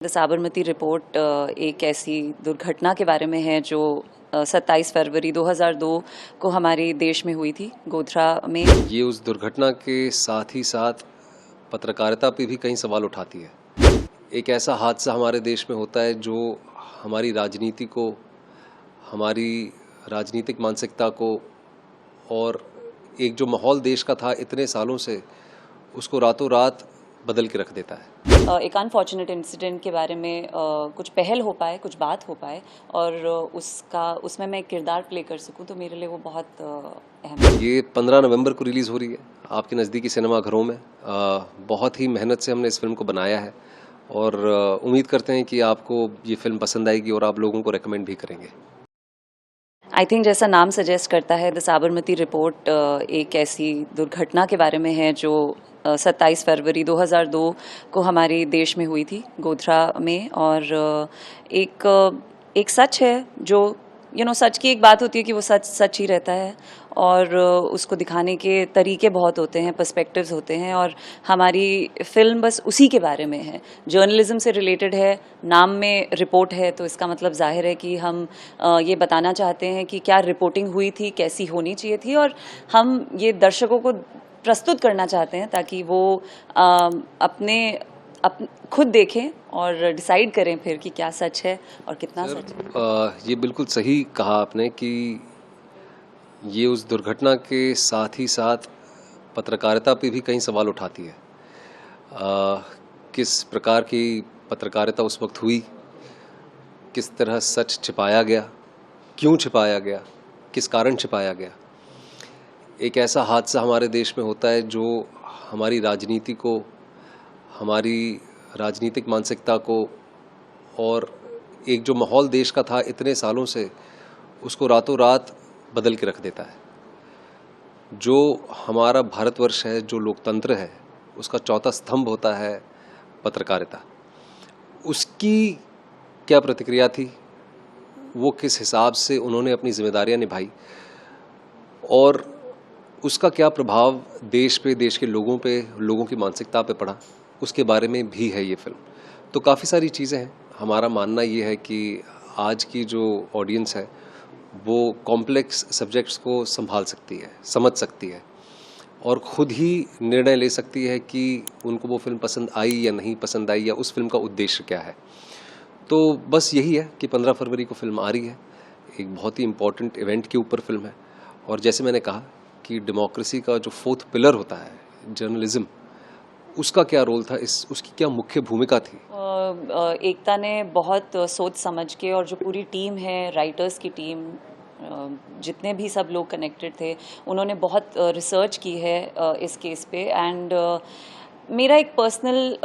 Sabarmati report एक ऐसी दुर्घटना के बारे में है जो 27 फरवरी 2002 को हमारे देश में हुई थी, गोधरा में। ये उस दुर्घटना के साथ ही साथ पत्रकारिता पे भी कई सवाल उठाती है। एक ऐसा हादसा हमारे देश में होता है जो हमारी राजनीति को, हमारी राजनीतिक मानसिकता को और एक जो माहौल देश का था इतने सालों से, उसको रातों रात बदल के रख देता है। एक अनफॉर्चुनेट इंसिडेंट के बारे में कुछ पहल हो पाए, कुछ बात हो पाए और उसमें मैं किरदार प्ले कर सकूं, तो मेरे लिए वो बहुत अहम है। ये 15 नवंबर को रिलीज़ हो रही है आपके नज़दीकी सिनेमाघरों में। बहुत ही मेहनत से हमने इस फिल्म को बनाया है और उम्मीद करते हैं कि आपको ये फिल्म पसंद आएगी और आप लोगों को रेकमेंड भी करेंगे। आई थिंक जैसा नाम सजेस्ट करता है, द साबरमती रिपोर्ट एक ऐसी दुर्घटना के बारे में है जो 27 फरवरी 2002 को हमारे देश में हुई थी, गोधरा में। और एक सच है जो सच की एक बात होती है कि वो सच ही रहता है और उसको दिखाने के तरीके बहुत होते हैं, पर्सपेक्टिव्स होते हैं, और हमारी फिल्म बस उसी के बारे में है। जर्नलिज्म से रिलेटेड है, नाम में रिपोर्ट है, तो इसका मतलब जाहिर है कि हम ये बताना चाहते हैं कि क्या रिपोर्टिंग हुई थी, कैसी होनी चाहिए थी, और हम ये दर्शकों को प्रस्तुत करना चाहते हैं ताकि वो खुद देखें और डिसाइड करें फिर कि क्या सच है और कितना सच है। ये बिल्कुल सही कहा आपने कि ये उस दुर्घटना के साथ ही साथ पत्रकारिता पे भी कई सवाल उठाती है। किस प्रकार की पत्रकारिता उस वक्त हुई, किस तरह सच छिपाया गया, क्यों छिपाया गया, किस कारण छिपाया गया। एक ऐसा हादसा हमारे देश में होता है जो हमारी राजनीति को, हमारी राजनीतिक मानसिकता को और एक जो माहौल देश का था इतने सालों से, उसको रातों रात बदल के रख देता है। जो हमारा भारतवर्ष है, जो लोकतंत्र है, उसका चौथा स्तंभ होता है पत्रकारिता। उसकी क्या प्रतिक्रिया थी, वो किस हिसाब से उन्होंने अपनी जिम्मेदारियां निभाई और उसका क्या प्रभाव देश पे, देश के लोगों पे, लोगों की मानसिकता पे पड़ा, उसके बारे में भी है ये फिल्म। तो काफ़ी सारी चीज़ें हैं। हमारा मानना ये है कि आज की जो ऑडियंस है वो कॉम्प्लेक्स सब्जेक्ट्स को संभाल सकती है, समझ सकती है और ख़ुद ही निर्णय ले सकती है कि उनको वो फिल्म पसंद आई या नहीं पसंद आई, या उस फिल्म का उद्देश्य क्या है। तो बस यही है कि 15 फरवरी को फिल्म आ रही है। एक बहुत ही इम्पोर्टेंट इवेंट के ऊपर फिल्म है और जैसे मैंने कहा कि डेमोक्रेसी का जो फोर्थ पिलर होता है, जर्नलिज्म, उसका क्या रोल था, उसकी क्या मुख्य भूमिका थी। एकता ने बहुत सोच समझ के, और जो पूरी टीम है, राइटर्स की टीम, जितने भी सब लोग कनेक्टेड थे, उन्होंने बहुत रिसर्च की है इस केस पे। एंड मेरा एक पर्सनल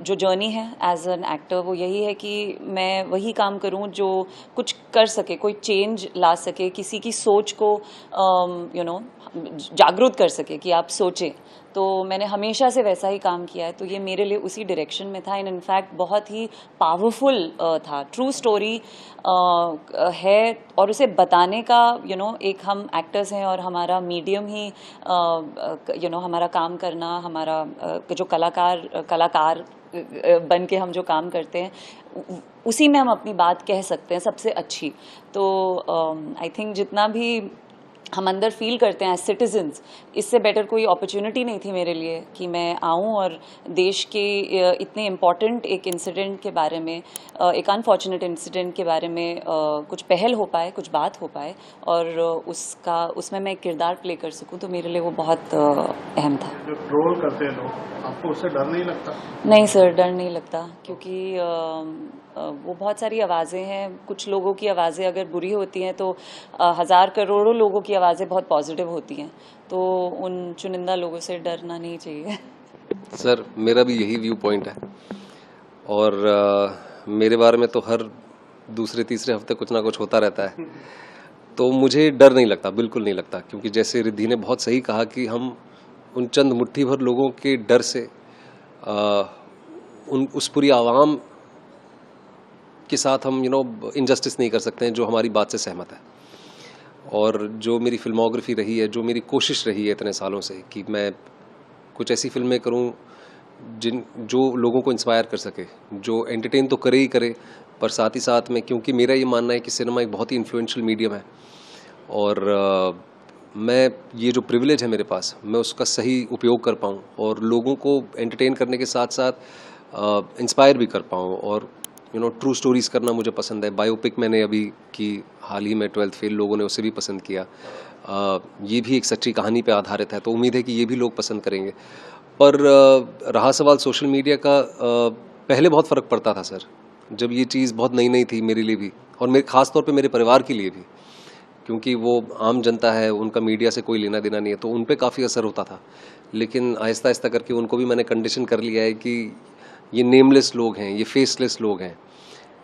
जो जर्नी है एज एन एक्टर, वो यही है कि मैं वही काम करूं जो कुछ कर सके, कोई चेंज ला सके, किसी की सोच को जागरूक कर सके कि आप सोचें। तो मैंने हमेशा से वैसा ही काम किया है, तो ये मेरे लिए उसी डायरेक्शन में था। एंड इनफैक्ट बहुत ही पावरफुल था, ट्रू स्टोरी है, और उसे बताने का एक हम एक्टर्स हैं और हमारा मीडियम ही हमारा काम करना, हमारा जो कलाकार बन के हम जो काम करते हैं, उसी में हम अपनी बात कह सकते हैं सबसे अच्छी। तो आई थिंक जितना भी हम अंदर फील करते हैं एज सिटीजन्स, इससे बेटर कोई अपॉर्चुनिटी नहीं थी मेरे लिए कि मैं आऊं और देश के इतने इम्पॉर्टेंट एक इंसिडेंट के बारे में, एक अनफॉर्चुनेट इंसिडेंट के बारे में कुछ पहल हो पाए, कुछ बात हो पाए और उसमें मैं एक किरदार प्ले कर सकूं, तो मेरे लिए वो बहुत अहम था। जो ट्रोल करते हैं लोग, आपको उससे डर नहीं लगता? नहीं सर, डर नहीं लगता, क्योंकि वो बहुत सारी आवाज़ें हैं। कुछ लोगों की आवाज़ें अगर बुरी होती हैं तो हज़ार करोड़ों लोगों की आवाज़ें बहुत पॉजिटिव होती हैं, तो उन चुनिंदा लोगों से डरना नहीं चाहिए। सर, मेरा भी यही व्यू पॉइंट है और मेरे बारे में तो हर दूसरे तीसरे हफ्ते कुछ ना कुछ होता रहता है, तो मुझे डर नहीं लगता, बिल्कुल नहीं लगता। क्योंकि जैसे रिद्धि ने बहुत सही कहा कि हम उन चंद मुट्ठी भर लोगों के डर से उस पूरी आवाम के साथ हम इनजस्टिस नहीं कर सकते हैं जो हमारी बात से सहमत है। और जो मेरी फिल्मोग्राफी रही है, जो मेरी कोशिश रही है इतने सालों से कि मैं कुछ ऐसी फिल्में करूं जो लोगों को इंस्पायर कर सके, जो एंटरटेन तो करे ही करे, पर साथ ही साथ में, क्योंकि मेरा ये मानना है कि सिनेमा एक बहुत ही इन्फ्लुएंशियल मीडियम है और मैं ये जो प्रिविलेज है मेरे पास, मैं उसका सही उपयोग कर पाऊँ और लोगों को एंटरटेन करने के साथ साथ इंस्पायर भी कर पाऊँ। और ट्रू स्टोरीज़ करना मुझे पसंद है। बायोपिक मैंने अभी की हाल ही में 12th फेल, लोगों ने उसे भी पसंद किया। ये भी एक सच्ची कहानी पे आधारित है, तो उम्मीद है कि ये भी लोग पसंद करेंगे। पर रहा सवाल सोशल मीडिया का, पहले बहुत फ़र्क पड़ता था सर, जब ये चीज़ बहुत नई नई थी मेरे लिए भी और मेरे ख़ास तौर पे मेरे परिवार के लिए भी, क्योंकि वो आम जनता है, उनका मीडिया से कोई लेना देना नहीं है, तो उन पे काफ़ी असर होता था। लेकिन आहिस्ता आहिस्ता करके उनको भी मैंने कंडीशन कर लिया है कि ये नेमलेस लोग हैं, ये फेसलेस लोग हैं,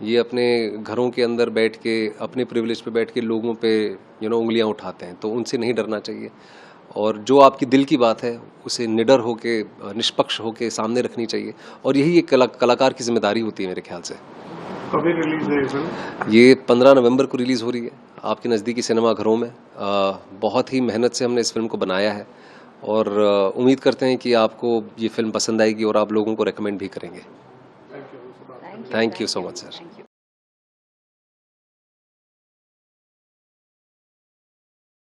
ये अपने घरों के अंदर बैठ के, अपने प्रिविलेज पे बैठ के लोगों पे उंगलियां उठाते हैं, तो उनसे नहीं डरना चाहिए। और जो आपकी दिल की बात है उसे निडर होके, निष्पक्ष होके सामने रखनी चाहिए, और यही एक कलाकार की जिम्मेदारी होती है मेरे ख्याल से। कभी रिलीज है ये फिल्म? ये 15 नवंबर को रिलीज़ हो रही है आपके नज़दीकी सिनेमा घरों में। बहुत ही मेहनत से हमने इस फिल्म को बनाया है और उम्मीद करते हैं कि आपको ये फिल्म पसंद आएगी और आप लोगों को रेकमेंड भी करेंगे। Thank you so much sir.